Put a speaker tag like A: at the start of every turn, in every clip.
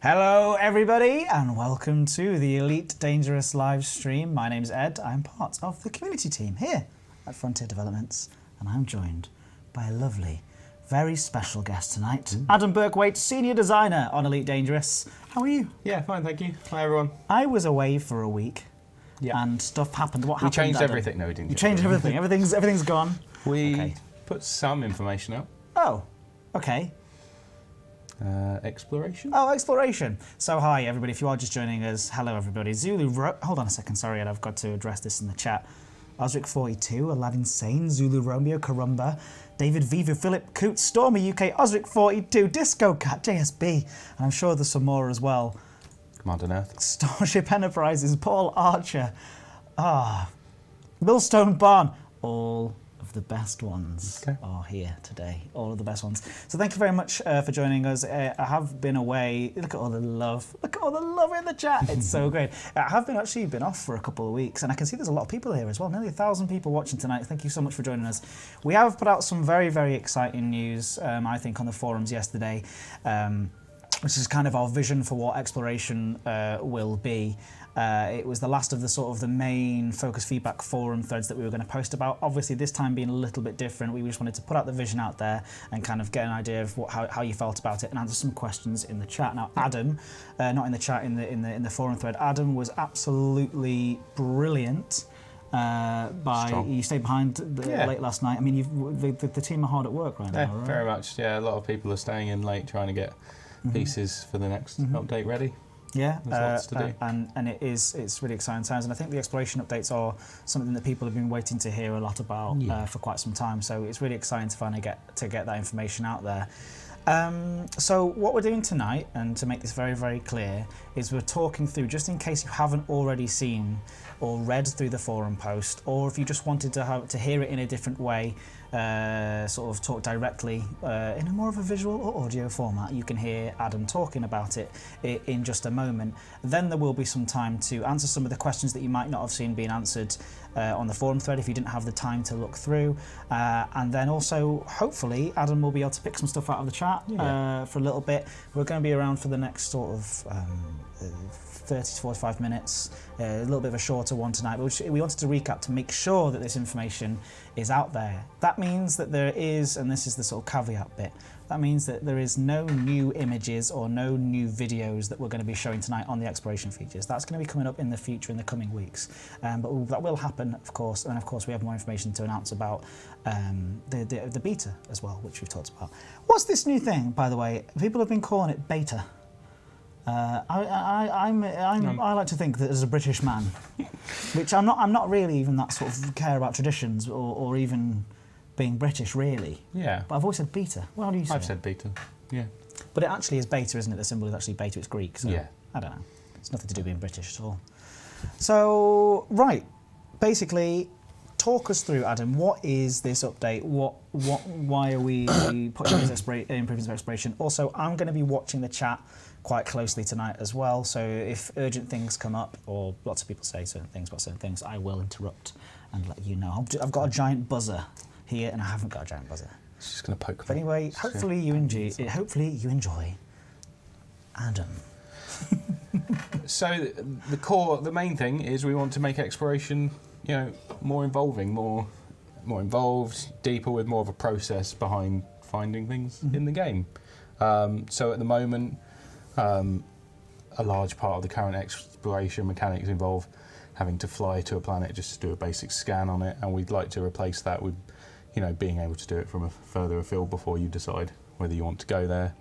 A: Hello everybody and welcome to the Elite Dangerous live stream. My name's Ed, I'm part of the community team here at Frontier Developments and I'm joined by a lovely, very special guest tonight, Adam Bourke-Waite, Senior Designer on Elite Dangerous. How are you?
B: Yeah, fine, thank you. Hi everyone.
A: I was away for a week and stuff happened. What happened?
B: We changed
A: Adam?
B: everything. No, we didn't.
A: You changed everything. Everything's gone.
B: We put some information up.
A: Oh, okay.
B: Exploration?
A: Oh, exploration. So hi everybody, if you are just joining us, hello everybody. Hold on a second, sorry Ed, I've got to address this in the chat. Osric42, Aladdin Sane, Zulu Romeo, Karumba, David Viva, Philip Coots, Stormy UK, Osric42, Disco Cat, JSB, and I'm sure there's some more as well.
B: Command on Earth.
A: Starship Enterprises, Paul Archer, Millstone Barn, all of the best ones are here today. All of the best ones. So thank you very much for joining us. I have been away. Look at all the love. Look at all the love in the chat. It's so great. I have actually been off for a couple of weeks and I can see there's a lot of people here as well. Nearly 1,000 people watching tonight. Thank you so much for joining us. We have put out some very, very exciting news, I think, on the forums yesterday, which is kind of our vision for what exploration will be. It was the last of the main focus feedback forum threads that we were going to post about. Obviously, this time being a little bit different, we just wanted to put out the vision out there and kind of get an idea of how you felt about it and answer some questions in the chat. Now, Adam, not in the chat, in the forum thread, Adam was absolutely brilliant. He stayed behind late last night. I mean, the team are hard at work right now, right?
B: Very much. Yeah, a lot of people are staying in late trying to get pieces for the next update ready.
A: Yeah,
B: there's lots to do.
A: And it's really exciting times, and I think the exploration updates are something that people have been waiting to hear a lot about for quite some time. So it's really exciting to finally get that information out there. So what we're doing tonight, and to make this very, very clear, is we're talking through, just in case you haven't already seen or read through the forum post, or if you just wanted to hear it in a different way, sort of talk directly in a more of a visual or audio format, you can hear Adam talking about it in just a moment. Then there will be some time to answer some of the questions that you might not have seen being answered on the forum thread if you didn't have the time to look through. And then also, hopefully, Adam will be able to pick some stuff out of the chat for a little bit. We're going to be around for the next sort of 30 to 45 minutes, a little bit of a shorter one tonight, but we wanted to recap to make sure that this information is out there. That means that there is, and this is the sort of caveat bit, that means that there is no new images or no new videos that we're going to be showing tonight on the exploration features. That's going to be coming up in the future in the coming weeks. But that will happen, of course, and of course we have more information to announce about the beta as well, which we've talked about. What's this new thing, by the way? People have been calling it beta. I like to think that as a British man, which I'm not really even that sort of care about traditions or even being British really.
B: Yeah.
A: But I've always said beta. Well, how do you say
B: I've said beta. Yeah.
A: But it actually is beta, isn't it? The symbol is actually beta. It's Greek. So
B: yeah.
A: I don't know. It's nothing to do with being British at all. So right, basically, talk us through, Adam. What is this update? Why are we putting these improvements of exploration? Also, I'm going to be watching the chat quite closely tonight as well. So if urgent things come up, or lots of people say certain things about certain things, I will interrupt and let you know. I've got a giant buzzer here, and I haven't got a giant buzzer.
B: It's just going to poke me.
A: But anyway, hopefully you enjoy Adam.
B: So the main thing is we want to make exploration, more involving, more involved, deeper, with more of a process behind finding things in the game. So at the moment, a large part of the current exploration mechanics involve having to fly to a planet just to do a basic scan on it, and we'd like to replace that with, being able to do it from a further afield before you decide whether you want to go there.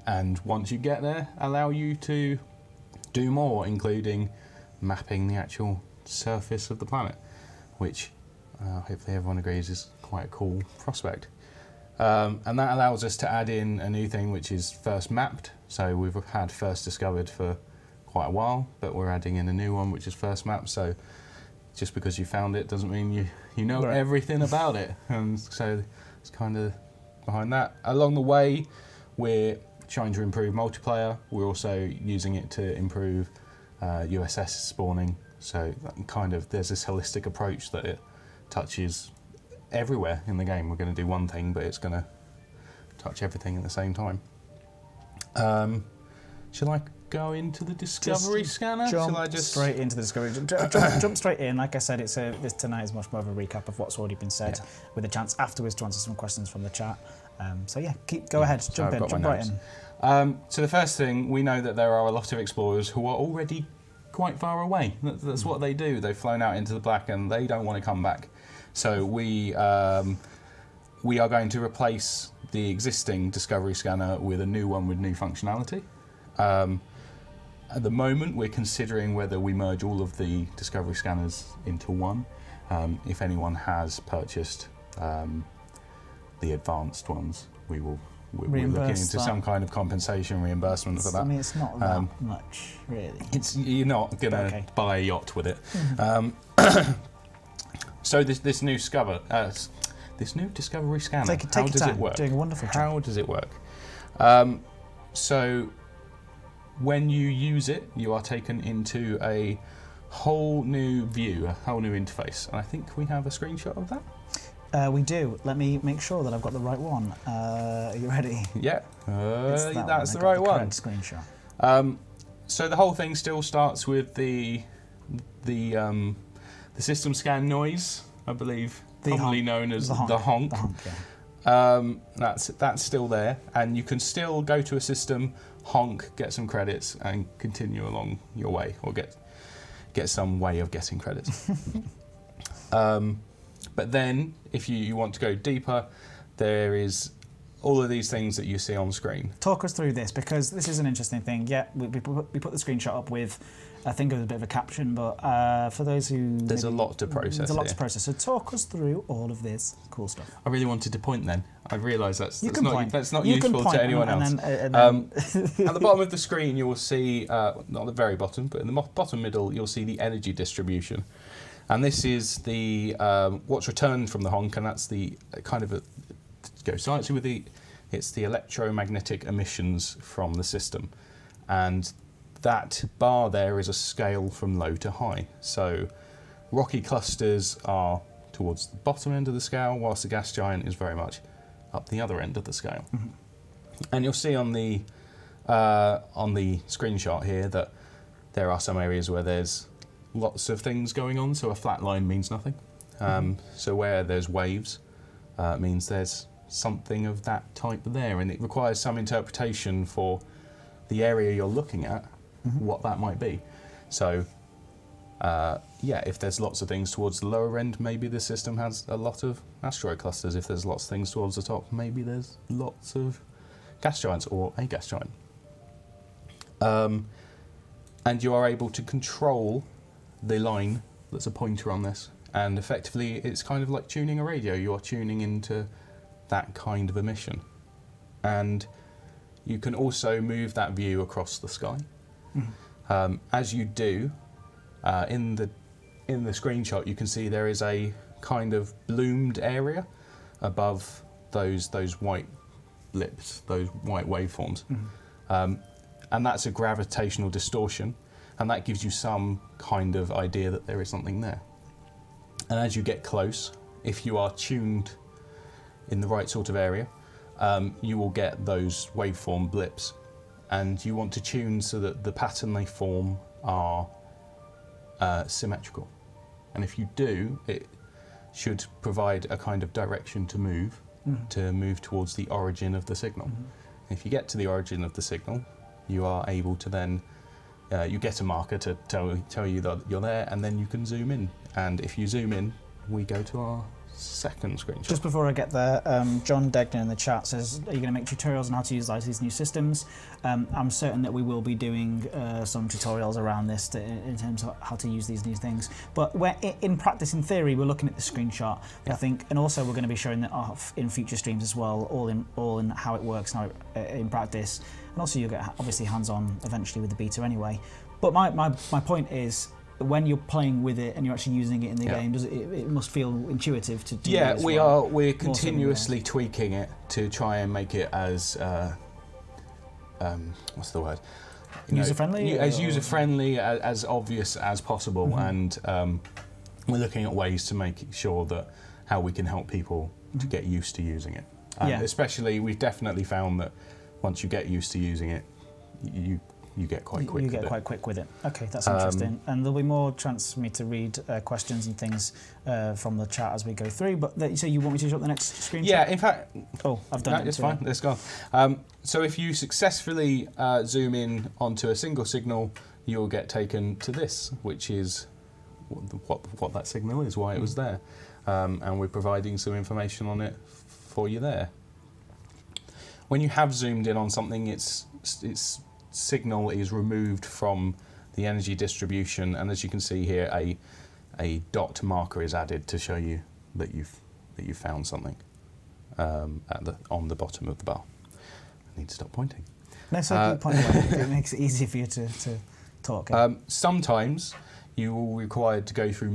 B: And once you get there, allow you to do more, including mapping the actual surface of the planet, which hopefully everyone agrees is quite a cool prospect. And that allows us to add in a new thing, which is first mapped. So we've had first discovered for quite a while, but we're adding in a new one, which is first mapped. So just because you found it doesn't mean you know everything about it. And so it's kind of behind that. Along the way, we're trying to improve multiplayer. We're also using it to improve USS spawning. So there's this holistic approach that it touches everywhere in the game. We're going to do one thing, but it's going to touch everything at the same time. Shall I go into the Discovery Scanner?
A: Jump
B: Shall I just
A: straight into the Discovery. Jump straight in. Like I said, this tonight is much more of a recap of what's already been said, with a chance afterwards to answer some questions from the chat. So yeah, go ahead, jump right in.
B: So the first thing, we know that there are a lot of explorers who are already quite far away. That's what they do. They've flown out into the black and they don't want to come back. So we are going to replace the existing Discovery Scanner with a new one with new functionality. At the moment, we're considering whether we merge all of the Discovery Scanners into one. If anyone has purchased the advanced ones, we're looking into some kind of compensation reimbursement for that.
A: I mean, it's not that much, really.
B: You're not going to buy a yacht with it. So this new Discovery Scanner, how does it work?
A: Doing a wonderful job.
B: How does it work? So when you use it, you are taken into a whole new view, a whole new interface. And I think we have a screenshot of that.
A: We do. Let me make sure that I've got the right one. Are you ready?
B: Yeah, that's the right one.
A: Screenshot.
B: So the whole thing still starts with the system scan noise, I believe, commonly known as the honk. That's still there, and you can still go to a system, honk, get some credits, and continue along your way, or get some way of getting credits. But then, if you want to go deeper, there is all of these things that you see on screen.
A: Talk us through this, because this is an interesting thing. Yeah, we put the screenshot up with, I think it was a bit of a caption, but for those who...
B: There's a lot to process.
A: There's a lot to process. So talk us through all of this cool stuff.
B: I really wanted to point then. I realised that's not
A: you
B: useful to anyone else.
A: And
B: at the bottom of the screen, you will see, not at the very bottom, but in the bottom middle, you'll see the energy distribution. And this is the what's returned from the honk, and that's the kind of to go slightly with it's the electromagnetic emissions from the system, and that bar there is a scale from low to high. So rocky clusters are towards the bottom end of the scale, whilst the gas giant is very much up the other end of the scale. Mm-hmm. And you'll see on the screenshot here that there are some areas where there's lots of things going on, so a flat line means nothing. So where there's waves, means there's something of that type there, and it requires some interpretation for the area you're looking at, what that might be. So, if there's lots of things towards the lower end, maybe the system has a lot of asteroid clusters. If there's lots of things towards the top, maybe there's lots of gas giants or a gas giant. And you are able to control the line that's a pointer on this, and effectively it's kind of like tuning a radio. You are tuning into that kind of emission, and you can also move that view across the sky. As you do, in the screenshot, you can see there is a kind of bloomed area above those white blips, those white waveforms, and that's a gravitational distortion. And that gives you some kind of idea that there is something there. And as you get close, if you are tuned in the right sort of area, you will get those waveform blips. And you want to tune so that the pattern they form are symmetrical. And if you do, it should provide a kind of direction to move towards the origin of the signal. If you get to the origin of the signal, you are able to then you get a marker to tell you that you're there, and then you can zoom in. And if you zoom in, we go to our second screenshot. Just
A: before I get there, John Degner in the chat says, are you going to make tutorials on how to utilize these new systems? I'm certain that we will be doing some tutorials around this in terms of how to use these new things. But in practice, in theory, we're looking at the screenshot, I think, and also we're going to be showing that off in future streams as well, all in how it works now in practice. And also you'll get obviously hands-on eventually with the beta anyway. But my point is, when you're playing with it and you're actually using it in the game, it must feel intuitive to do it as well?
B: We're continuously tweaking it to try and make it as what's the word?
A: User-friendly?
B: As user-friendly, as obvious as possible, and we're looking at ways to make sure that how we can help people to get used to using it. Especially, we've definitely found that once you get used to using it, you you get quite quick.
A: You get quite quick with it. Okay, that's interesting. And there'll be more chance for me to read questions and things from the chat as we go through. But so you want me to show up the next screenshot?
B: Yeah, in fact...
A: Oh, I've done it.
B: It's fine. Let's go. So if you successfully zoom in onto a single signal, you'll get taken to this, which is what that signal is, why it was there. And we're providing some information on it for you there. When you have zoomed in on something, its signal is removed from the energy distribution, and as you can see here, a dot marker is added to show you that you've found something on the bottom of the bar. I need to stop pointing.
A: No, so keep pointing away. It makes it easier for you to talk. Yeah.
B: Sometimes you will be required to go through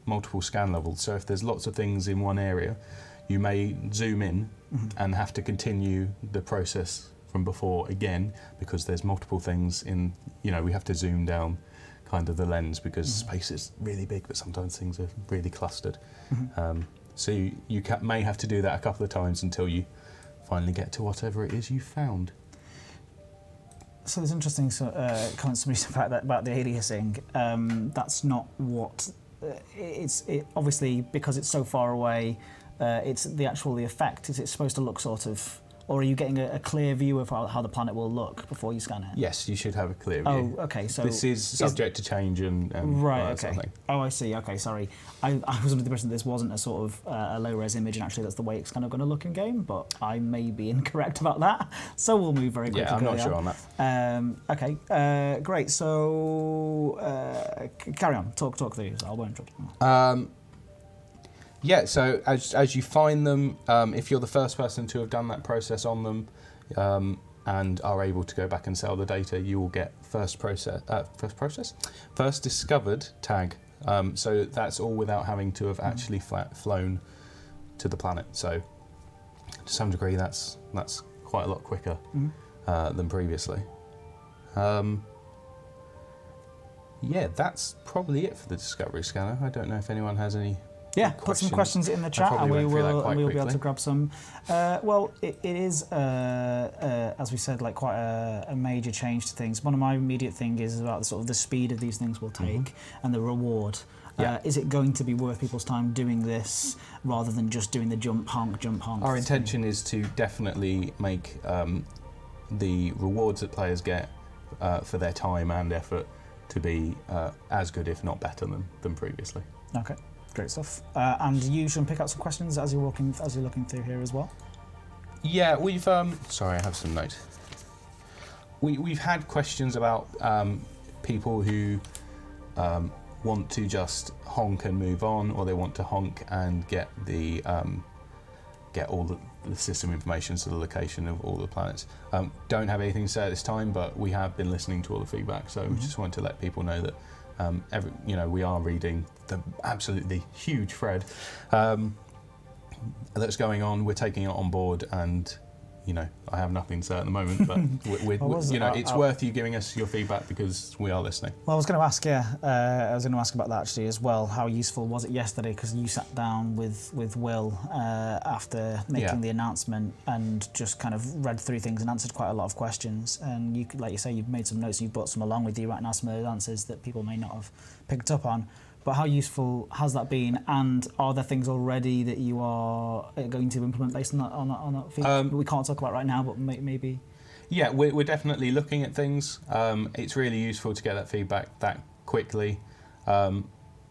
B: multiple scan levels. So if there's lots of things in one area, you may zoom in and have to continue the process from before again, because there's multiple things in, we have to zoom down kind of the lens because space is really big, but sometimes things are really clustered. So you may have to do that a couple of times until you finally get to whatever it is you found.
A: So there's interesting comments about the aliasing. That's not what it's obviously, because it's so far away. It's the effect. Is it supposed to look sort of, or are you getting a clear view of how the planet will look before you scan it?
B: Yes, you should have a clear view.
A: Oh, okay. So
B: this is subject to change and
A: right. Okay.
B: Something.
A: Oh, I see. Okay, sorry. I was under the impression that this wasn't a sort of a low-res image, and actually that's the way it's kind of going to look in game. But I may be incorrect about that. So we'll move very quickly.
B: Yeah, I'm not sure on that.
A: Okay. Great. So carry on. Talk through. So I won't interrupt.
B: Yeah, so as you find them, if you're the first person to have done that process on them and are able to go back and sell the data, you will get first discovered tag. So that's all without having to have actually flown to the planet. So to some degree, that's quite a lot quicker than previously. Yeah, that's probably it for the Discovery Scanner. I don't know if anyone has any.
A: Yeah, put some questions in the chat and we'll be able to grab some. Well, it is, as we said, like quite a major change to things. One of my immediate thing is about the sort of the speed of these things will take and the reward. Yeah. Is it going to be worth people's time doing this rather than just doing the jump honk?
B: Our intention is to definitely make the rewards that players get for their time and effort to be as good, if not better, than previously.
A: Okay. Great stuff. And you should pick up some questions as you're looking through here as well.
B: Yeah, we've. Sorry, I have some notes. We've had questions about people who want to just honk and move on, or they want to honk and get all the system information, so the location of all the planets. Don't have anything to say at this time, but we have been listening to all the feedback, so we just wanted to let people know that. We are reading the absolutely huge thread that's going on. We're taking it on board, and I have nothing to say at the moment, but it's worth you giving us your feedback because we are listening.
A: Well, I was going to ask, about that actually as well. How useful was it yesterday? Because you sat down with Will after making the announcement and just kind of read through things and answered quite a lot of questions. And you, like you say, you've made some notes, you've brought some along with you right now, some of those answers that people may not have picked up on. But how useful has that been? And are there things already that you are going to implement based on that feature? We can't talk about right now, but maybe.
B: Yeah, we're definitely looking at things. It's really useful to get that feedback that quickly, and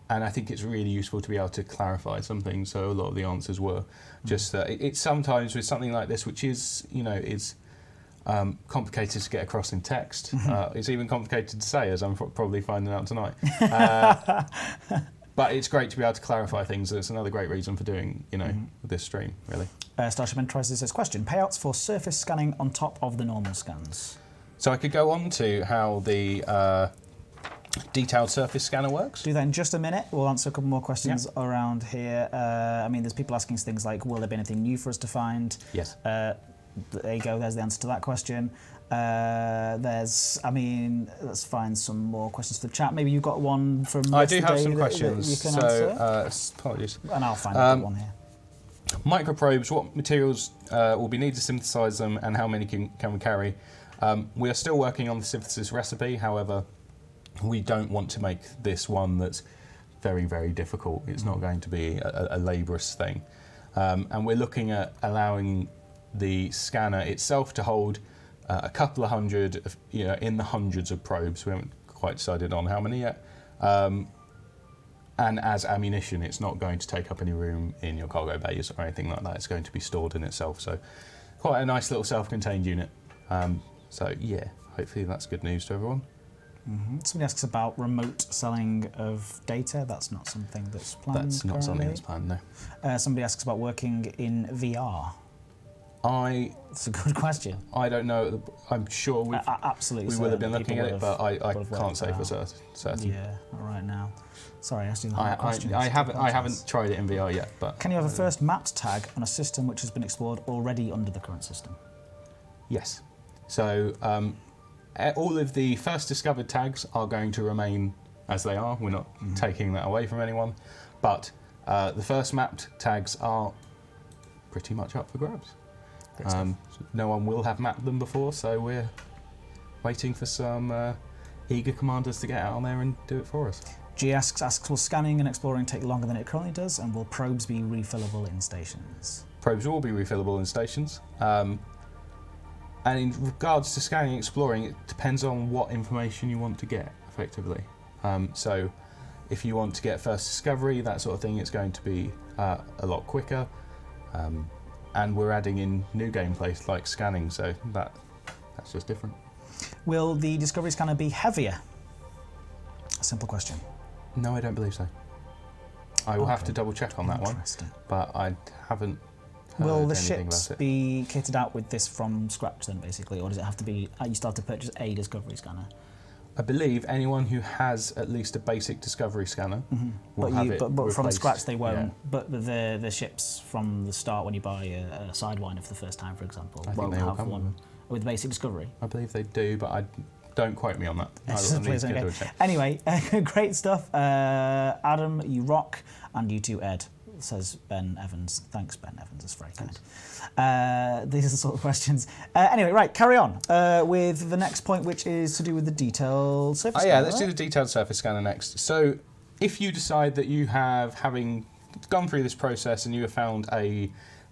B: I think it's really useful to be able to clarify some things. So a lot of the answers were just it's sometimes with something like this, which is is complicated to get across in text. It's even complicated to say, as I'm probably finding out tonight. But it's great to be able to clarify things. It's another great reason for doing, this stream, really.
A: Starship Enterprise says, question, payouts for surface scanning on top of the normal scans.
B: So I could go on to how the detailed surface scanner works.
A: Do that in just a minute. We'll answer a couple more questions around here. There's people asking us things like, will there be anything new for us to find?
B: Yes.
A: There you go, there's the answer to that question. Let's find some more questions for the chat. Maybe you've got one from
B: I do have some questions,
A: that you can
B: answer. Apologies.
A: And I'll find a good one here.
B: Microprobes, what materials will be needed to synthesize them and how many can we carry? We are still working on the synthesis recipe, however, we don't want to make this one that's very, very difficult. It's not going to be a laborious thing. And we're looking at allowing the scanner itself to hold a couple of hundred, in the hundreds of probes. We haven't quite decided on how many yet. And as ammunition, it's not going to take up any room in your cargo bays or anything like that. It's going to be stored in itself. So quite a nice little self-contained unit. So yeah, hopefully that's good news to everyone.
A: Somebody asks about remote selling of data. That's not something that's planned.
B: That's not something that's planned, no.
A: Somebody asks about working in VR. It's a good question.
B: I don't know. I'm sure we will have been looking at it, but I can't say for certain.
A: Yeah, not right now. Sorry, I asked you that question.
B: I haven't tried it in VR yet, but
A: can you have a first mapped tag on a system which has been explored already under the current system?
B: Yes. So all of the first discovered tags are going to remain as they are. We're not taking that away from anyone, but the first mapped tags are pretty much up for grabs. No one will have mapped them before, so we're waiting for some eager commanders to get out on there and do it for us.
A: G asks, will scanning and exploring take longer than it currently does, and will probes be refillable in stations?
B: Probes will be refillable in stations. And in regards to scanning and exploring, it depends on what information you want to get, effectively. So if you want to get first discovery, that sort of thing, it's going to be a lot quicker. And we're adding in new gameplay like scanning, so that's just different.
A: Will the discovery scanner be heavier? A simple question.
B: No, I don't believe so. I will have to double check on that one, but I haven't heard
A: Will the
B: anything
A: ships
B: about it.
A: be kitted out with this from scratch then, basically, or does it have to be, you still have to purchase a discovery scanner?
B: I believe anyone who has at least a basic discovery scanner will have it
A: But from
B: replaced.
A: scratch they won't.
B: Yeah.
A: But the ships from the start, when you buy a Sidewinder for the first time, for example,
B: I think
A: won't
B: they all
A: have
B: come
A: one with basic discovery.
B: I believe they do, but don't quote me on that.
A: Anyway, great stuff. Adam, you rock, and you too, Ed, says Ben Evans. Thanks, Ben Evans. That's very kind. These are the sort of questions. Anyway, right, carry on with the next point, which is to do with the detailed surface scanner.
B: Let's do the detailed surface scanner next. So if you decide that you having gone through this process and you have found a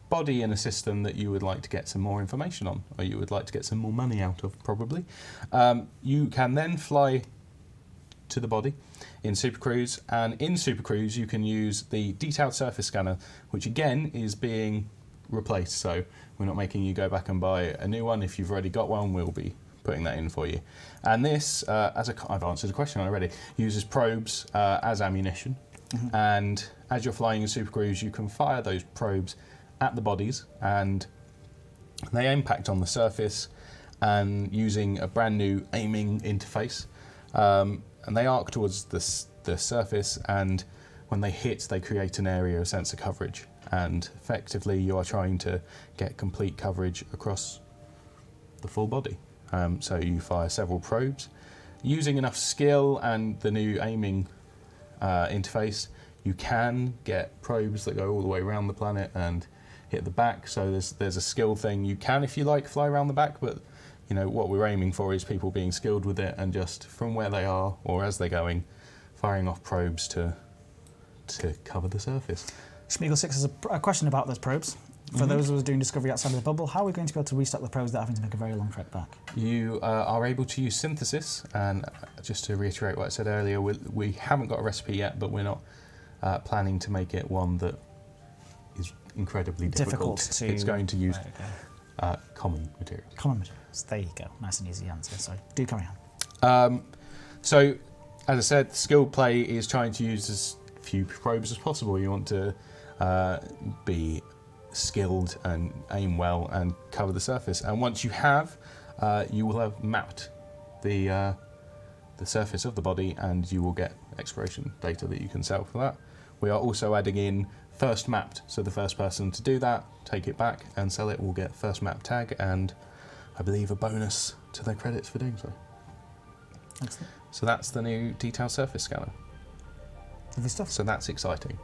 B: body in a system that you would like to get some more information on, or you would like to get some more money out of, probably, you can then fly to the body in Super Cruise, and in Super Cruise you can use the detailed surface scanner, which again is being replaced, so we're not making you go back and buy a new one. If you've already got one, we'll be putting that in for you. And this, I've answered the question already, uses probes as ammunition, and as you're flying in Super Cruise you can fire those probes at the bodies, and they impact on the surface, and using a brand new aiming interface, and they arc towards the surface, and when they hit they create an area of sensor coverage, and effectively you are trying to get complete coverage across the full body. So you fire several probes. Using enough skill and the new aiming interface, you can get probes that go all the way around the planet and hit the back, so there's a skill thing. You can, if you like, fly around the back, but what we're aiming for is people being skilled with it and just from where they are or as they're going, firing off probes to cover the surface.
A: Schmiegel6 has a question about those probes. For those of us doing discovery outside of the bubble, how are we going to be able to restock the probes without having to make a very long trek back?
B: You are able to use synthesis, and just to reiterate what I said earlier, we haven't got a recipe yet, but we're not planning to make it one that is incredibly difficult. It's going to use common materials.
A: Common materials. There you go. Nice and easy answer. Sorry. Do carry
B: on. So, as I said, skill play is trying to use as few probes as possible. You want to be skilled and aim well and cover the surface. And once you have, you will have mapped the surface of the body, and you will get exploration data that you can sell for that. We are also adding in first mapped, so the first person to do that, take it back and sell it, will get first map tag and I believe a bonus to their credits for doing so.
A: Excellent.
B: So that's the new detailed surface scanner.
A: Lovely stuff.
B: So that's exciting.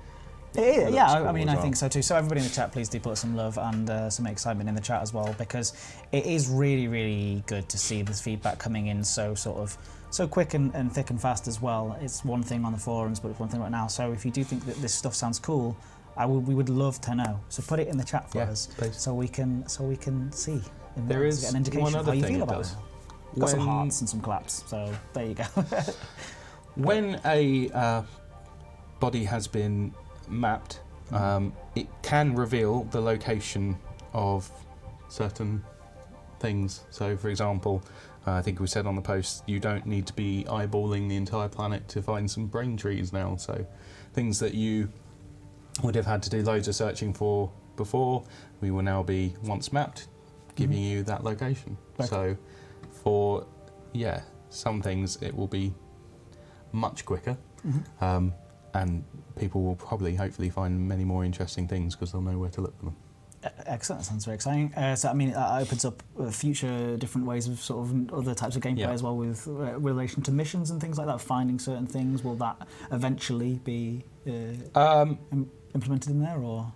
A: Yeah,
B: cool
A: I mean,
B: as
A: I
B: well.
A: think so too. So everybody in the chat, please do put some love and some excitement in the chat as well, because it is really, really good to see this feedback coming in so quick and thick and fast as well. It's one thing on the forums, but it's one thing right now. So if you do think that this stuff sounds cool, we would love to know. So put it in the chat for us,
B: please.
A: so we can see. And
B: There is
A: get an indication
B: one
A: of how
B: other
A: you
B: thing
A: feel
B: it
A: about
B: does.
A: it. Got some hearts and some claps. So there you go.
B: When a body has been mapped, it can reveal the location of certain things. So, for example, I think we said on the post, you don't need to be eyeballing the entire planet to find some brain trees now. So, things that you would have had to do loads of searching for before, we will now be, once mapped, giving you that location.
A: Okay.
B: So, for, some things it will be much quicker. And people will probably, hopefully, find many more interesting things because they'll know where to look for them.
A: Excellent, that sounds very exciting. So, I mean, it opens up future different ways of sort of other types of gameplay as well, with relation to missions and things like that, finding certain things. Will that eventually be implemented in there, or?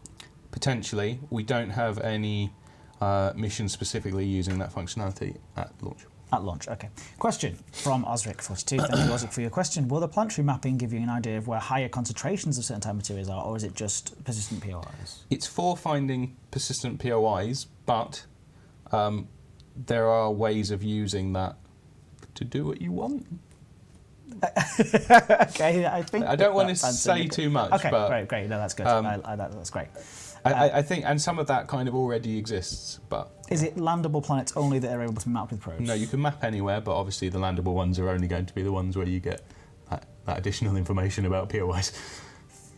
A: Potentially.
B: We don't have any missions specifically using that functionality at launch.
A: At launch, okay. Question from Osric42. Thank you, Osric, for your question. Will the planetary mapping give you an idea of where higher concentrations of certain type materials are, or is it just persistent POIs?
B: It's for finding persistent POIs, but there are ways of using that to do what you want.
A: Okay, I think
B: I don't want to say too much.
A: Okay,
B: but,
A: great. No, that's good. That's great.
B: I think, and some of that kind of already exists, but...
A: Is it landable planets only that are able to be mapped with probes?
B: No, you can map anywhere, but obviously the landable ones are only going to be the ones where you get that additional information about POIs.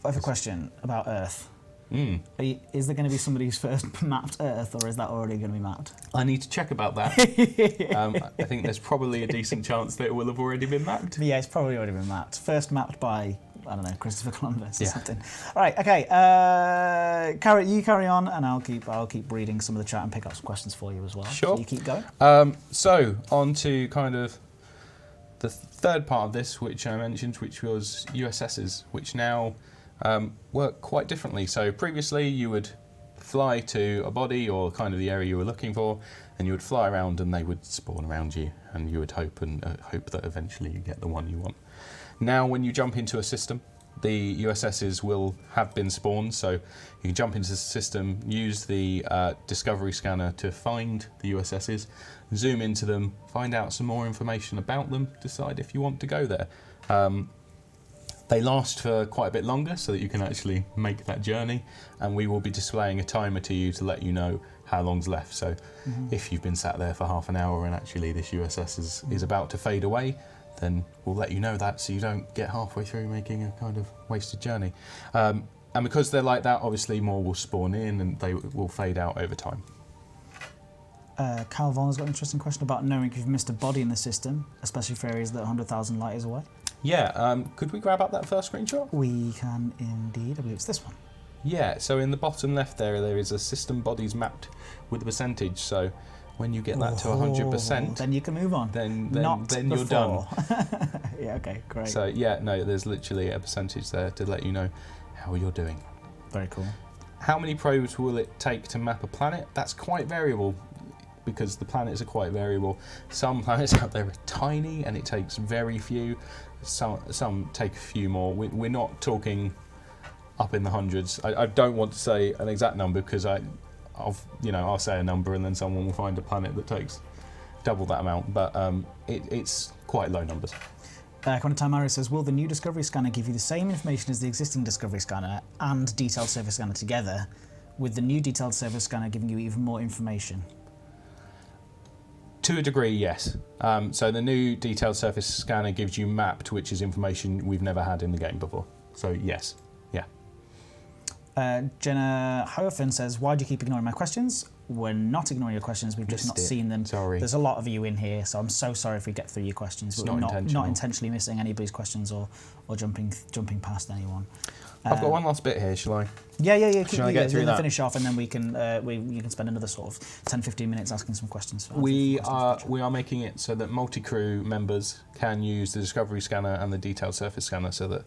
A: I have a question about Earth. Is there going to be somebody who's first mapped Earth, or is that already going to be mapped?
B: I need to check about that. I think there's probably a decent chance that it will have already been mapped.
A: Yeah, it's probably already been mapped. First mapped by, I don't know, Christopher Columbus or something. All right, okay. You carry on, and I'll keep reading some of the chat and pick up some questions for you as well.
B: Sure.
A: So you keep going.
B: So on to kind of the third part of this, which I mentioned, which was USSs, which now work quite differently. So previously you would fly to a body or kind of the area you were looking for, and you would fly around and they would spawn around you, and you would hope that eventually you get the one you want. Now when you jump into a system, the USSs will have been spawned, so you can jump into the system, use the discovery scanner to find the USSs, zoom into them, find out some more information about them, decide if you want to go there. They last for quite a bit longer so that you can actually make that journey, and we will be displaying a timer to you to let you know how long's left. So if you've been sat there for half an hour and actually this USS is about to fade away, then we'll let you know that so you don't get halfway through making a kind of wasted journey. And because they're like that, obviously more will spawn in and they will fade out over time.
A: Cal Vaughan's got an interesting question about knowing if you've missed a body in the system, especially for areas that are 100,000 light years away.
B: Yeah, could we grab up that first screenshot?
A: We can indeed. I believe it's this one.
B: Yeah, so in the bottom left there is a system bodies mapped with a percentage. So when you get that to 100%,
A: then you can move on.
B: Then you're done.
A: Yeah, okay, great.
B: So yeah, no, there's literally a percentage there to let you know how you're doing.
A: Very cool.
B: How many probes will it take to map a planet? That's quite variable, because the planets are quite variable. Some planets out there are tiny and it takes very few. Some take a few more. We're not talking up in the hundreds. I don't want to say an exact number because I'll say a number and then someone will find a planet that takes double that amount. But it's quite low numbers.
A: Quantum Mario says, will the new Discovery Scanner give you the same information as the existing Discovery Scanner and Detailed Surface Scanner together, with the new Detailed Surface Scanner giving you even more information?
B: To a degree, yes. So the new Detailed Surface Scanner gives you mapped, which is information we've never had in the game before. So yes, yeah.
A: Jenna Hoefin says, why do you keep ignoring my questions? We're not ignoring your questions, we've just not seen them.
B: Sorry.
A: There's a lot of you in here, so I'm so sorry if we get through your questions.
B: It's
A: We're
B: not
A: intentionally missing anybody's questions or jumping past anyone.
B: I've got one last bit here, shall I?
A: Yeah.
B: Shall I get through that?
A: Finish off, and then we can you can spend another sort of 10-15 minutes asking some questions.
B: We are making it so that multi-crew members can use the Discovery Scanner and the Detailed Surface Scanner, so that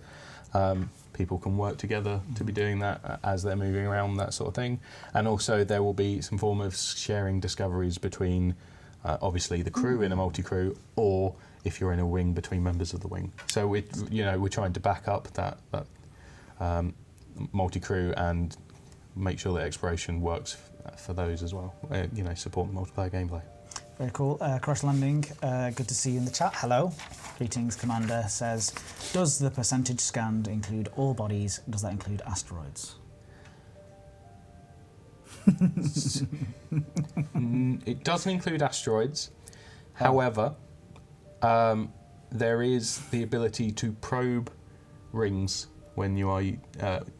B: People can work together to be doing that as they're moving around, that sort of thing. And also there will be some form of sharing discoveries between obviously the crew in a multi-crew, or if you're in a wing, between members of the wing. So we're trying to back up that multi-crew and make sure that exploration works for those as well. Support the multiplayer gameplay.
A: Very cool. Crash Landing, good to see you in the chat. Hello. Greetings, Commander says, does the percentage scanned include all bodies? Does that include asteroids?
B: It doesn't include asteroids. However, there is the ability to probe rings when you are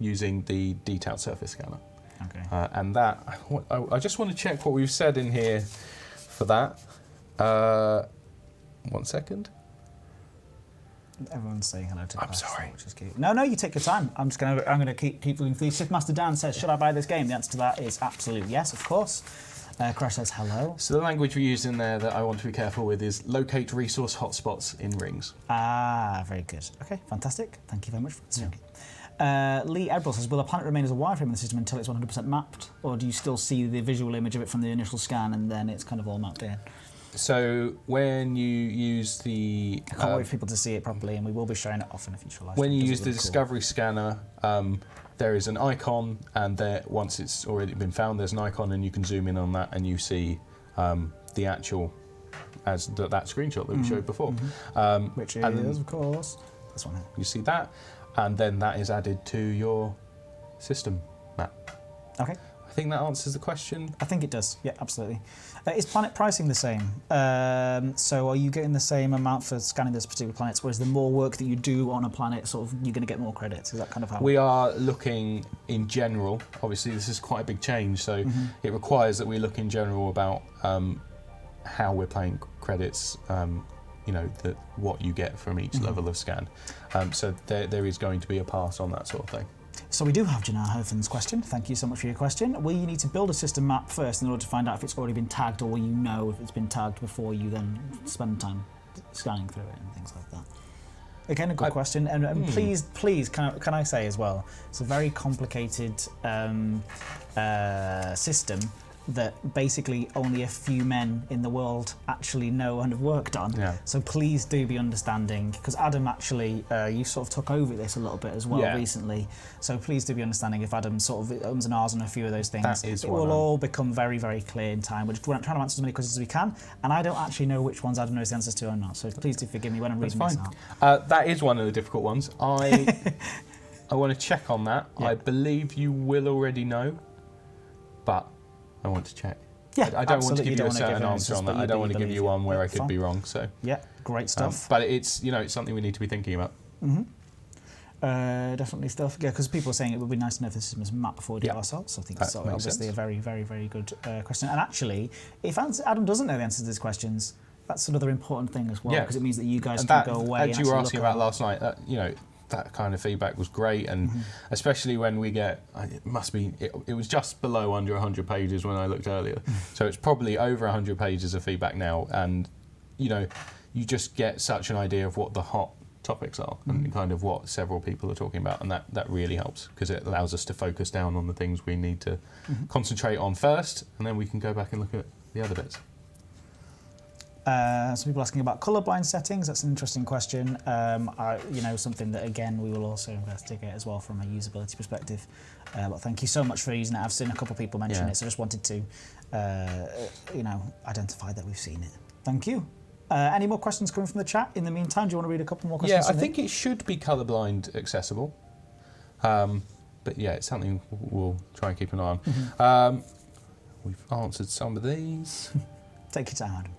B: using the detailed surface scanner.
A: Okay.
B: And that, I just want to check what we've said in here for that. 1 second.
A: Everyone's saying hello to Crash.
B: I'm sorry.
A: Which is cute. No, you take your time. I'm gonna keep moving through. Shiftmaster Dan says, should I buy this game? The answer to that is absolute yes, of course. Crash says hello.
B: So the language we use in there that I want to be careful with is locate resource hotspots in rings.
A: Ah, very good. Okay, fantastic. Thank you very much for answering. Lee Ebrel says, will a planet remain as a wireframe in the system until it's 100% mapped? Or do you still see the visual image of it from the initial scan and then it's kind of all mapped in?
B: So when you use the...
A: I can't wait for people to see it properly, and we will be showing it off in a future live.
B: When you use the Discovery Scanner, there is an icon, and once it's already been found, there's an icon, and you can zoom in on that, and you see the actual, as that screenshot that we showed before.
A: Which is, of course, this one here.
B: You see that, and then that is added to your system map.
A: Okay.
B: I think that answers the question.
A: I think it does. Yeah, absolutely. Is planet pricing the same? So are you getting the same amount for scanning those particular planets, or is there more work that you do on a planet, sort of, you're going to get more credits? Is that kind of how?
B: We are looking in general. Obviously, this is quite a big change, so it requires that we look in general about how we're playing credits. What you get from each level of scan. So there is going to be a pass on that sort of thing.
A: So we do have Janelle Hofan's question. Thank you so much for your question. Will you need to build a system map first in order to find out if it's already been tagged, or will you know if it's been tagged before you then spend time scanning through it and things like that? Again, a good question. And please, can I say as well, it's a very complicated system that basically only a few men in the world actually know and have worked on. Yeah. So please do be understanding, because Adam actually, you sort of took over this a little bit as well recently. So please do be understanding if Adam sort of ums and ahs on a few of those things. It will all become very, very clear in time. We're trying to answer as many questions as we can, and I don't actually know which ones Adam knows the answers to or not. So please do forgive me when I'm reading this out.
B: That is one of the difficult ones. I want to check on that. Yeah. I believe you will already know, but I want to check.
A: Yeah,
B: I don't want to give you a certain answer on that. I don't want to give you one where I could be wrong. So
A: yeah, great stuff.
B: But it's it's something we need to be thinking about.
A: Definitely stuff. Yeah, because people are saying it would be nice to know if the system is mapped before we do it ourselves. So I think it's obviously a very, very, very good question. And actually, if Adam doesn't know the answers to these questions, that's another important thing as well, because it means that you guys can go away.
B: As you were asking about last night, that kind of feedback was great, and especially when we get, it was just below under 100 pages when I looked earlier, so it's probably over 100 pages of feedback now, and you just get such an idea of what the hot topics are and kind of what several people are talking about, and that really helps, because it allows us to focus down on the things we need to concentrate on first, and then we can go back and look at the other bits.
A: Some people asking about colourblind settings. That's an interesting question. Something that, again, we will also investigate as well from a usability perspective. But thank you so much for using it. I've seen a couple of people mention it, so I just wanted to, identify that we've seen it. Thank you. Any more questions coming from the chat? In the meantime, do you want to read a couple more questions?
B: Yeah, I think it should be colourblind accessible. But yeah, it's something we'll try and keep an eye on. We've answered some of these.
A: Take your time, Adam.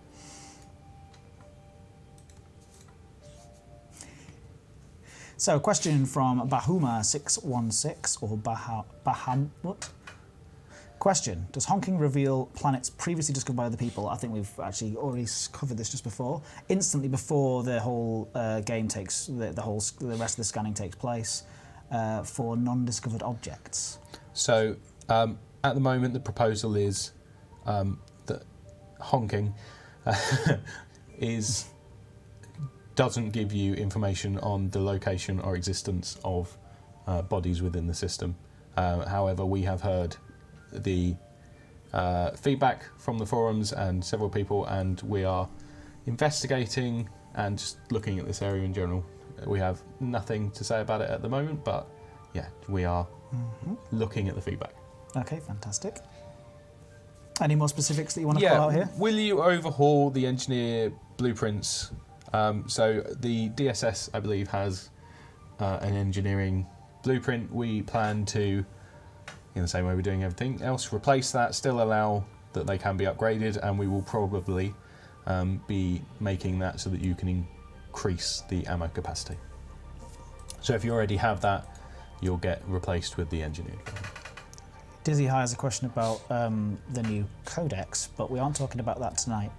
A: So, question from Bahuma616, or Baham, what? Question, does honking reveal planets previously discovered by other people? I think we've actually already covered this just before. Instantly before the whole game takes, the rest of the scanning takes place, for non-discovered objects.
B: So, at the moment, the proposal is that honking is doesn't give you information on the location or existence of bodies within the system. However, we have heard the feedback from the forums and several people, and we are investigating and just looking at this area in general. We have nothing to say about it at the moment, but yeah, we are looking at the feedback.
A: Okay, fantastic. Any more specifics that you want to call out here?
B: Will you overhaul the engineer blueprints? So the DSS, I believe, has an engineering blueprint. We plan to, in the same way we're doing everything else, replace that, still allow that they can be upgraded, and we will probably be making that so that you can increase the ammo capacity. So if you already have that, you'll get replaced with the engineered.
A: Dizzy High has a question about the new codex, but we aren't talking about that tonight.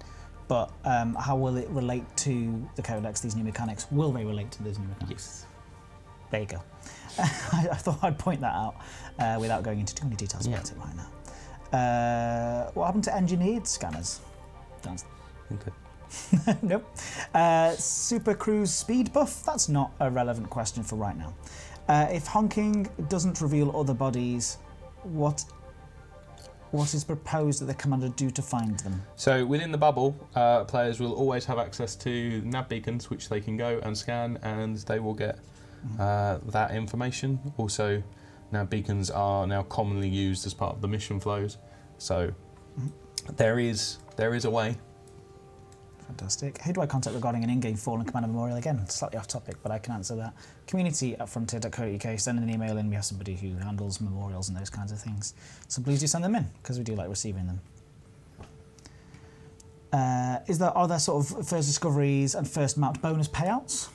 A: But how will it relate to the codex, these new mechanics? Will they relate to these new mechanics?
B: Yes.
A: There you go. I thought I'd point that out without going into too many details about it right now. What happened to engineered scanners?
B: Okay.
A: Nope. Super Cruise speed buff? That's not a relevant question for right now. If honking doesn't reveal other bodies, what is proposed that the commander do to find them?
B: So within the bubble, players will always have access to nav beacons, which they can go and scan, and they will get that information. Also, nav beacons are now commonly used as part of the mission flows, so there is a way.
A: Fantastic. Who do I contact regarding an in-game Fallen Commander memorial? Again, slightly off topic, but I can answer that. community@frontier.co.uk. Send an email in. We have somebody who handles memorials and those kinds of things. So please do send them in, because we do like receiving them. Are there sort of first discoveries and first mapped bonus payouts?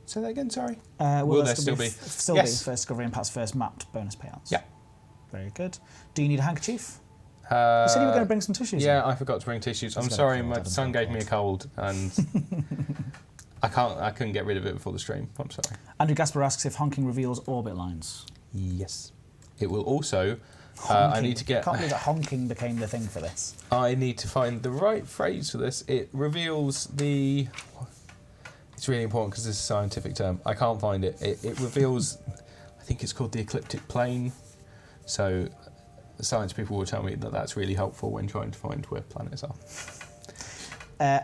B: Say that again, sorry.
A: Will there
B: still be?
A: Still
B: Yes.
A: be first discovery and perhaps first mapped bonus payouts?
B: Yeah.
A: Very good. Do you need a handkerchief? You said you were going to bring some tissues.
B: Yeah, I forgot to bring tissues. I'm sorry, my son gave me a cold, and I couldn't get rid of it before the stream. I'm sorry.
A: Andrew Gasper asks if honking reveals orbit lines.
B: Yes. It will also.
A: Honking.
B: I need to get.
A: Can't believe that honking became the thing for this.
B: I need to find the right phrase for this. It reveals the. It's really important because this is a scientific term. I can't find it. It reveals. I think it's called the ecliptic plane. So. The science people will tell me that that's really helpful when trying to find where planets are.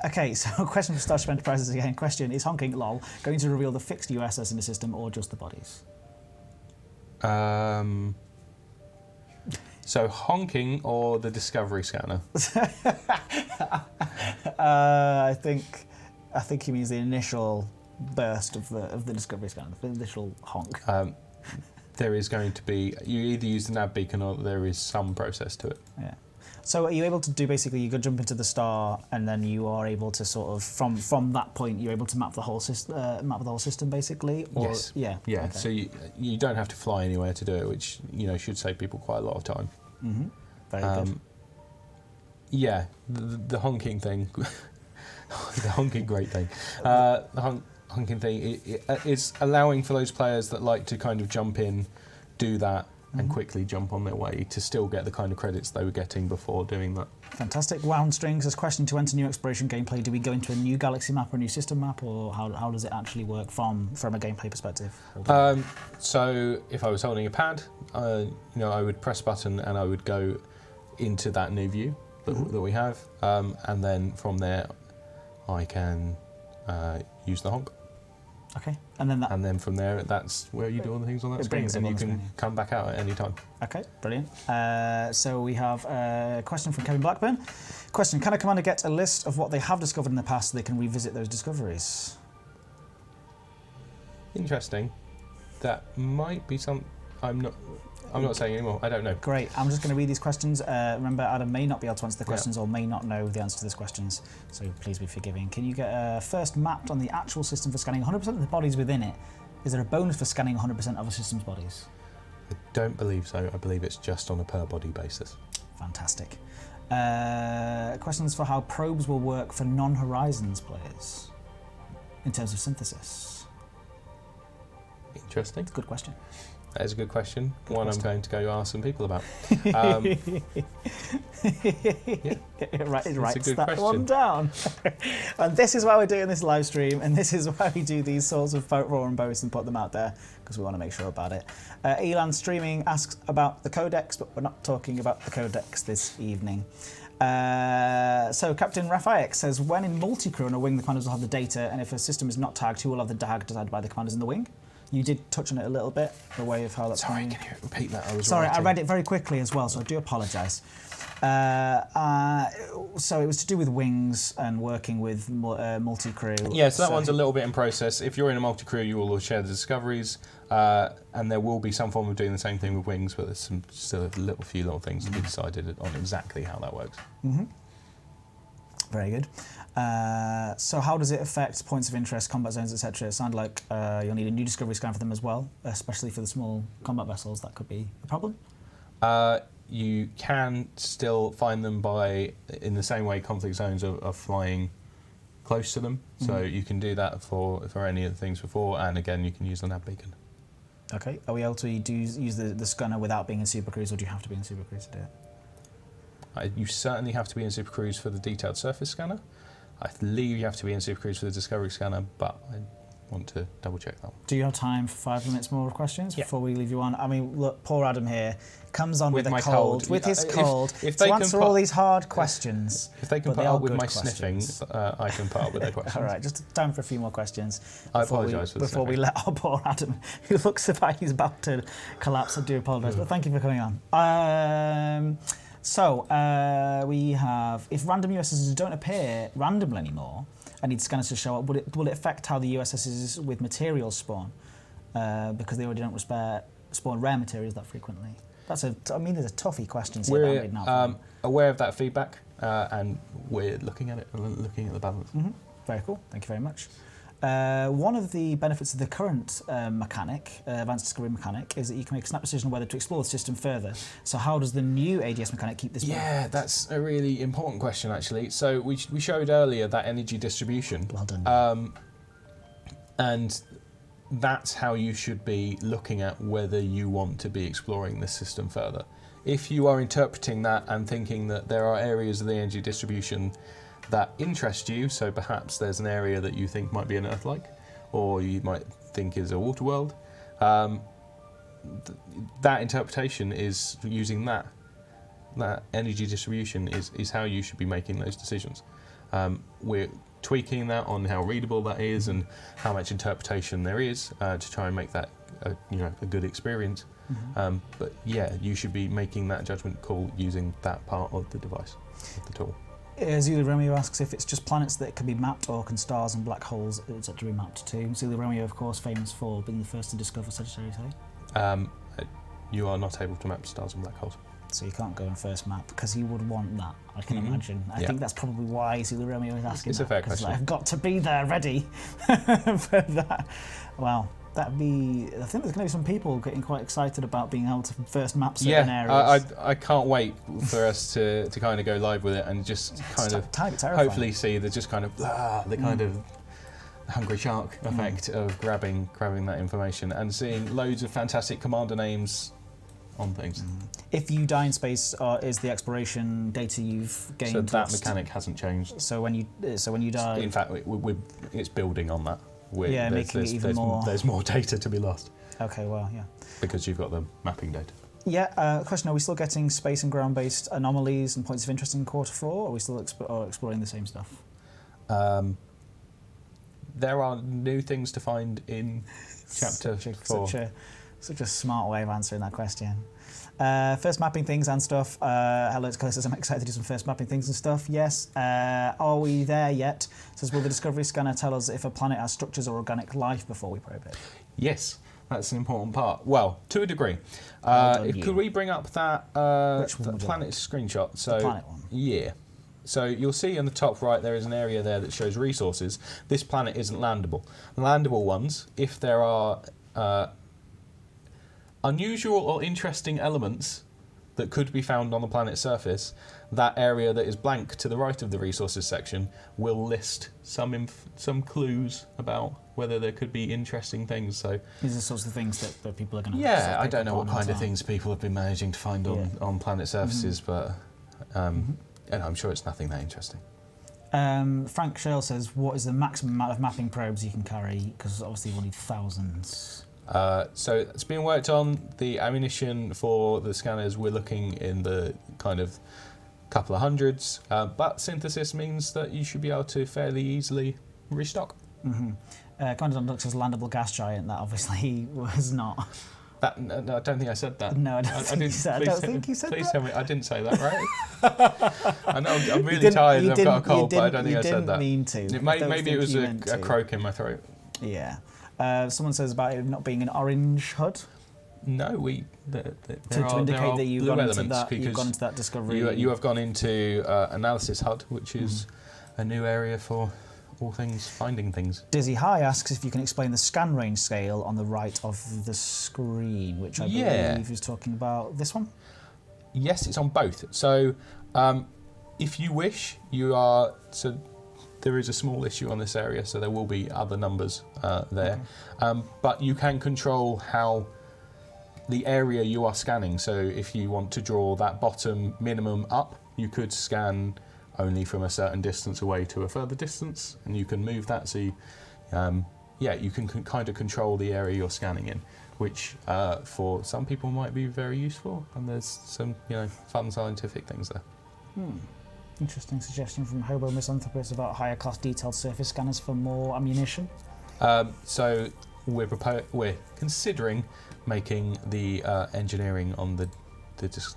A: Okay, so a question for Starship Enterprises again. Question, is honking, lol, going to reveal the fixed USS in the system or just the bodies?
B: So honking or the Discovery scanner?
A: I think he means the initial burst of the Discovery scanner, the initial honk.
B: There is going to be, you either use the nav beacon or there is some process to it.
A: Yeah. So are you able to do basically, you go jump into the star and then you are able to sort of, from that point, you're able to map the whole system basically? Or,
B: yes.
A: Yeah.
B: Yeah,
A: okay.
B: so you don't have to fly anywhere to do it, which, should save people quite a lot of time.
A: Mm-hmm. Very good.
B: Yeah, the honking thing, the honking great thing. The honking thing, it's allowing for those players that like to kind of jump in, do that, and quickly jump on their way to still get the kind of credits they were getting before doing that.
A: Fantastic. Wound Strings has question, to enter new exploration gameplay, do we go into a new galaxy map or a new system map, or how does it actually work from a gameplay perspective?
B: So if I was holding a pad, I would press a button and I would go into that new view that we have, and then from there I can use the honk.
A: Okay, and then
B: from there, that's where you do all the things on that screen, and you can come back out at any time.
A: Okay, brilliant. So we have a question from Kevin Blackburn. Question, can a commander get a list of what they have discovered in the past so they can revisit those discoveries?
B: Interesting. That might be some... I'm not saying anymore. I don't know.
A: Great. I'm just going to read these questions. Remember, Adam may not be able to answer the questions or may not know the answer to these questions, so please be forgiving. Can you get first mapped on the actual system for scanning 100% of the bodies within it? Is there a bonus for scanning 100% of a system's bodies?
B: I don't believe so. I believe it's just on a per-body basis.
A: Fantastic. Questions for how probes will work for non-Horizons players in terms of synthesis?
B: Interesting.
A: It's a good question.
B: That is a good question. One I'm going to go ask some people about.
A: Writes that one down. And this is why we're doing this live stream, and this is why we do these sorts of raw and boast and put them out there, because we want to make sure about it. Elan Streaming asks about the codex, but we're not talking about the codex this evening. So Captain Rafaek says, when in multi-crew on a wing, the commanders will have the data, and if a system is not tagged, who will have the tag decided by the commanders in the wing? You did touch on it a little bit, the way of how that's
B: Sorry,
A: going.
B: can you repeat that?
A: Sorry, I read it very quickly as well, so I do apologise. So it was to do with wings and working with multi-crew.
B: Yeah, so that one's a little bit in process. If you're in a multi-crew, you will all share the discoveries, and there will be some form of doing the same thing with wings, but there's still a few little things to be decided on exactly how that works.
A: Mm-hmm. Very good. So how does it affect points of interest, combat zones, etc.? It sounds like you'll need a new discovery scan for them as well, especially for the small combat vessels. That could be a problem.
B: You can still find them in the same way conflict zones are flying close to them. So you can do that for any of the things before, and again, you can use the nav beacon.
A: Okay. Are we able to use the scanner without being in Super Cruise, or do you have to be in Super Cruise to do it?
B: You certainly have to be in Super Cruise for the detailed surface scanner. I believe you have to be in Super Cruise for the discovery scanner, but I want to double check that one.
A: Do you have time for 5 minutes more of questions before we leave you on? I mean, look, poor Adam here comes on with a cold, with his cold, to answer all these hard questions.
B: If they can put up with my sniffing, I can put up with their questions.
A: All right, just time for a few more questions.
B: I apologise for the
A: before we let our poor Adam, who looks like he's about to collapse. I do apologise, but thank you for coming on. So we have, if random USSs don't appear randomly anymore and need scanners to show up, will it affect how the USSs with materials spawn? Because they already don't spawn rare materials that frequently. There's a toughy question.
B: We're aware of that feedback, and we're looking at it and looking at the balance.
A: Mm-hmm. Very cool. Thank you very much. One of the benefits of the current mechanic, advanced discovery mechanic, is that you can make a snap decision on whether to explore the system further. So how does the new ADS mechanic keep this?
B: Yeah, that's a really important question, actually. So we showed earlier that energy distribution.
A: Well done.
B: And that's how you should be looking at whether you want to be exploring this system further. If you are interpreting that and thinking that there are areas of the energy distribution that interest you, so perhaps there's an area that you think might be an Earth-like, or you might think is a water world, that interpretation is using that energy distribution is how you should be making those decisions. We're tweaking that on how readable that is and how much interpretation there is to try and make that a good experience. Mm-hmm. But yeah, you should be making that judgment call using that part of the device, of the tool.
A: Zulu Romeo asks if it's just planets that can be mapped, or can stars and black holes to be mapped to. Zulu Romeo, of course, famous for being the first to discover Sagittarius A.
B: You are not able to map stars and black holes.
A: So you can't go and first map, because he would want that, I can imagine. I think that's probably why Zulu Romeo is asking.
B: It's a fair question.
A: I've got to be there ready for that. Wow. That'd be. I think there's going to be some people getting quite excited about being able to first map certain areas.
B: I can't wait for us to kind of go live with it and just kind of hopefully see the just kind of the kind of hungry shark effect of grabbing that information and seeing loads of fantastic commander names on things.
A: If you die in space, is the exploration data you've gained?
B: So that mechanic hasn't changed.
A: So when you die,
B: in fact, it's building on that.
A: Making it even more.
B: There's more data to be lost.
A: Okay, well, yeah.
B: Because you've got the mapping data.
A: Yeah, question, are we still getting space and ground-based anomalies and points of interest in Quarter 4, or are we still exploring the same stuff?
B: There are new things to find in Chapter 4.
A: Such a smart way of answering that question. First mapping things and stuff. Hello, it's Chris says, I'm excited to do some first mapping things and stuff. Yes. Are we there yet? Says, will the Discovery Scanner tell us if a planet has structures or organic life before we probe it?
B: Yes, that's an important part. Well, to a degree. Could we bring up that planet screenshot? So,
A: the planet one?
B: Yeah. So you'll see on the top right there is an area there that shows resources. This planet isn't landable. Landable ones, if there are unusual or interesting elements that could be found on the planet's surface, that area that is blank to the right of the resources section will list some clues about whether there could be interesting things. So
A: these are sorts of things that people are going to.
B: Yeah, I don't know what kind of things people have been managing to find on planet surfaces, but and I'm sure it's nothing that interesting.
A: Frank Shale says, what is the maximum amount of mapping probes you can carry? Because obviously we'll need thousands.
B: So it's being worked on. The ammunition for the scanners, we're looking in the kind of couple of hundreds, but synthesis means that you should be able to fairly easily restock.
A: Commander Don Duck says landable gas giant. That obviously was not.
B: No, I don't think I said that.
A: No, I don't think you said that.
B: Please tell me I didn't say that, right? I know I'm really tired and I've got a cold, but I don't think I said that.
A: You didn't mean to.
B: Maybe it was a croak in my throat.
A: Yeah. Someone says about it not being an orange HUD.
B: No,
A: to indicate that you've gone into that discovery.
B: You have gone into analysis HUD, which is a new area for all things finding things. Dizzy High asks if you can explain the scan range scale on the right of the screen, which I believe is talking about this one. Yes, it's on both. So, if you wish, there is a small issue on this area, so there will be other numbers there. Okay. But you can control how the area you are scanning. So if you want to draw that bottom minimum up, you could scan only from a certain distance away to a further distance, and you can move that. So you can kind of control the area you're scanning in, which for some people might be very useful, and there's some fun scientific things there. Interesting suggestion from Hobo Misanthropist about higher class detailed surface scanners for more ammunition. So we're considering making the engineering on the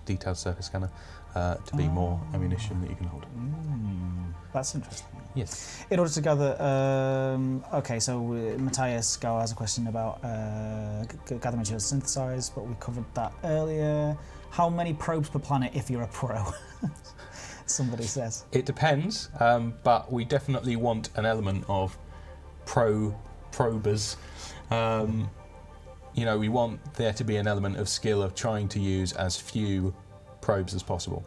B: detailed surface scanner to be more ammunition that you can hold. That's interesting. Yes. In order to gather, so Matthias Gower has a question about gather materials synthesized, but we covered that earlier. How many probes per planet if you're a pro? Somebody says. It depends, but we definitely want an element of probers. We want there to be an element of skill of trying to use as few probes as possible.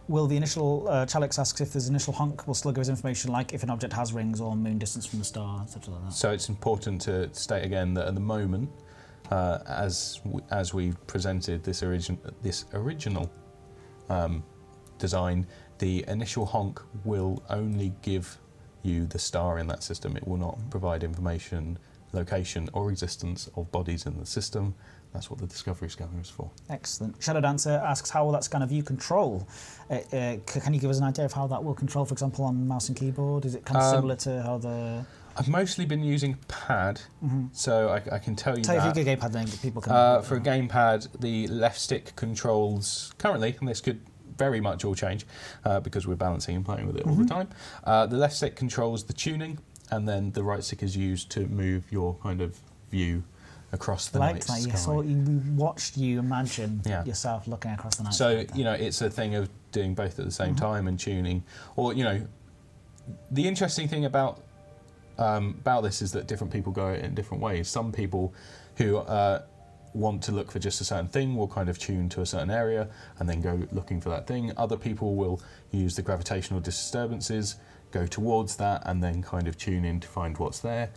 B: Will the initial, Chalix asks if there's initial honk, will still give us information like if an object has rings or moon distance from the star, etc. like that. So it's important to state again that at the moment, as we presented this original design, the initial honk will only give you the star in that system. It will not provide information, location or existence of bodies in the system. That's what the Discovery Scanner is for. Excellent. Shadow Dancer asks, how will that scanner view control? Can you give us an idea of how that will control, for example, on mouse and keyboard? Is it kind of similar to how the... I've mostly been using pad, so I can tell you that. If you get a gamepad, then people can... For a gamepad, the left stick controls, currently, and this could very much all change because we're balancing and playing with it all the time. The left stick controls the tuning, and then the right stick is used to move your kind of view across the night sky. We watched you imagine yourself looking across the night sky. So, it's a thing of doing both at the same time and tuning. Or, the interesting thing about this is that different people go in different ways. Some people who want to look for just a certain thing will kind of tune to a certain area and then go looking for that thing. Other people will use the gravitational disturbances, go towards that, and then kind of tune in to find what's there.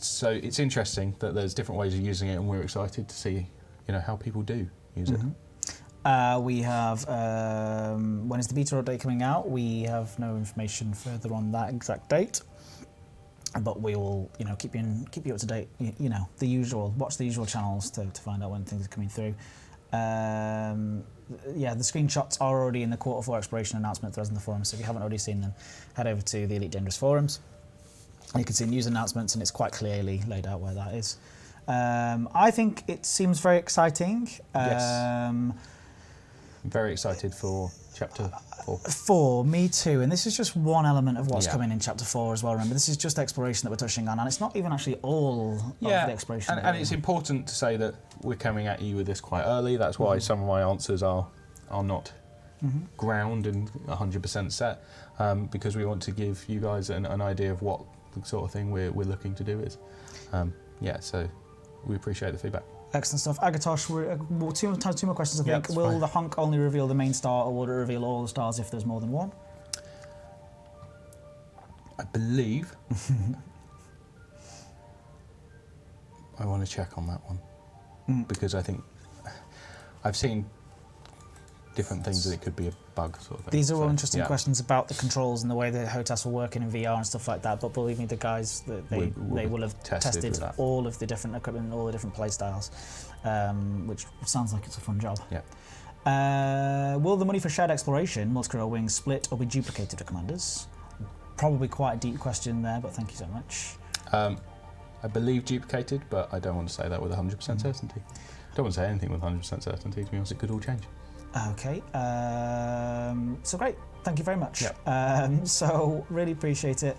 B: So it's interesting that there's different ways of using it, and we're excited to see, how people do use it. We have, when is the beta update coming out? We have no information further on that exact date, but we will, keep you up to date. The usual. Watch the usual channels to find out when things are coming through. The screenshots are already in the Quarter 4 exploration announcement threads in the forums, so if you haven't already seen them, head over to the Elite Dangerous forums. You can see news announcements, and it's quite clearly laid out where that is. I think it seems very exciting. Yes. I'm very excited for Chapter 4. Me too, and this is just one element of what's coming in Chapter 4 as well. Remember, this is just exploration that we're touching on, and it's not even actually all of the exploration. And it's important to say that we're coming at you with this quite early. That's why some of my answers are not ground and 100% set, because we want to give you guys an idea of what the sort of thing we're looking to do is. So we appreciate the feedback. Excellent stuff. Agatosh, two more questions, I think. Will the honk only reveal the main star, or will it reveal all the stars if there's more than one? I believe I want to check on that one because I think I've seen different things that it could be a bug sort of thing.
A: These are all interesting questions about the controls and the way the HOTAS will work in VR and stuff like that. But believe me, the guys they will have tested all of the different equipment and all the different play styles, which sounds like it's a fun job.
B: Yeah.
A: Will the money for shared exploration, multi-crew wings, split or be duplicated to commanders? Probably quite a deep question there, but thank you so much.
B: I believe duplicated, but I don't want to say that with 100% certainty. I don't want to say anything with 100% certainty, to be honest. It could all change.
A: Okay, so great, thank you very much.
B: Yep.
A: So really appreciate it.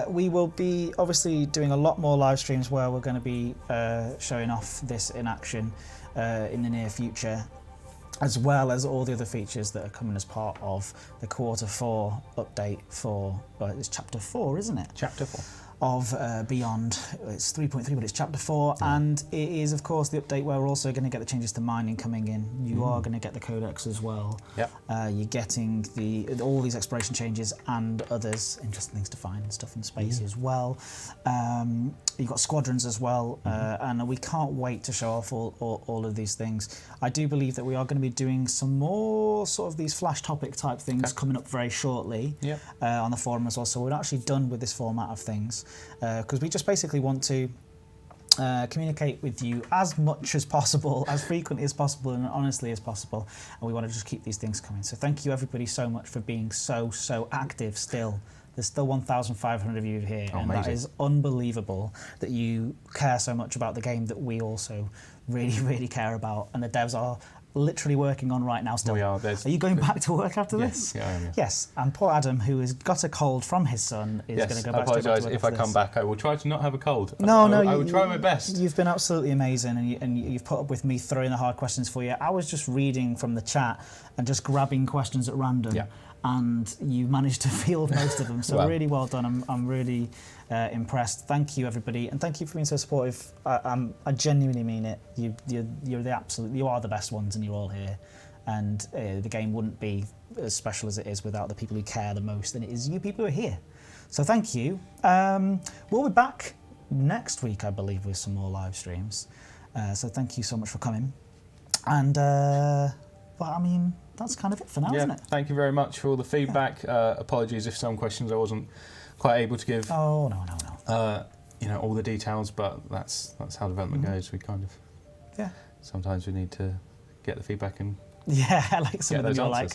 A: We will be obviously doing a lot more live streams where we're going to be showing off this in action in the near future, as well as all the other features that are coming as part of the Q4 update for, it's Chapter 4, isn't it?
B: Chapter 4.
A: Of Beyond. It's 3.3, but it's Chapter 4, and it is, of course, the update where we're also going to get the changes to mining coming in. You are going to get the codex as well.
B: Yep.
A: You're getting all these exploration changes and others, interesting things to find and stuff in space as well. You've got squadrons as well, and we can't wait to show off all of these things. I do believe that we are going to be doing some more sort of these flash topic type things coming up very shortly on the forum as well. So we're not actually done with this format of things, because we just basically want to communicate with you as much as possible, as frequently as possible, and honestly as possible. And we want to just keep these things coming. So thank you everybody so much for being so active still. There's still 1,500 of you here, and that is unbelievable that you care so much about the game that we also really care about, and the devs are literally working on right now still.
B: We are.
A: Are you going back to work after this?
B: Yeah, I am.
A: Yes, and poor Adam, who has got a cold from his son, is going to go back to work.
B: I apologise if I come back. I will try to not have a cold.
A: No,
B: I will try my best.
A: You've been absolutely amazing, and you've put up with me throwing the hard questions for you. I was just reading from the chat and just grabbing questions at random.
B: Yeah.
A: And you managed to field most of them, so really well done. I'm really impressed. Thank you, everybody, and thank you for being so supportive. I genuinely mean it. You are the best ones, and you're all here. And the game wouldn't be as special as it is without the people who care the most, and it is you people who are here. So thank you. We'll be back next week, I believe, with some more live streams. So thank you so much for coming. And I mean, that's kind of it for now, isn't it?
B: Thank you very much for all the feedback. Apologies if some questions I wasn't quite able to give.
A: Oh, no.
B: All the details, but that's how development goes. We kind of sometimes we need to get the feedback and
A: like some of them you're like,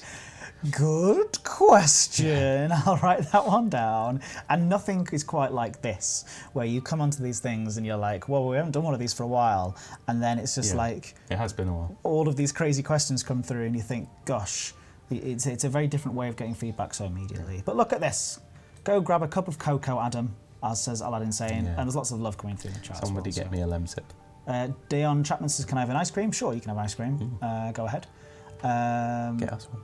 A: good question. I'll write that one down. And nothing is quite like this, where you come onto these things and you're like, well, we haven't done one of these for a while, and then it's just like
B: it has been a while. All
A: of these crazy questions come through, and you think, gosh, it's a very different way of getting feedback so immediately. But look at this. Go grab a cup of cocoa, Adam, as says Aladdin saying, and there's lots of love coming through the chat.
B: Somebody get me a lemsip.
A: Dion Chapman says, can I have an ice cream? Sure, you can have ice cream. Go ahead.
B: Get us one.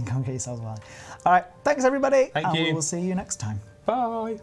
A: Go and get yourselves one. All right, thanks everybody.
B: Thank you.
A: We will see you next time.
B: Bye.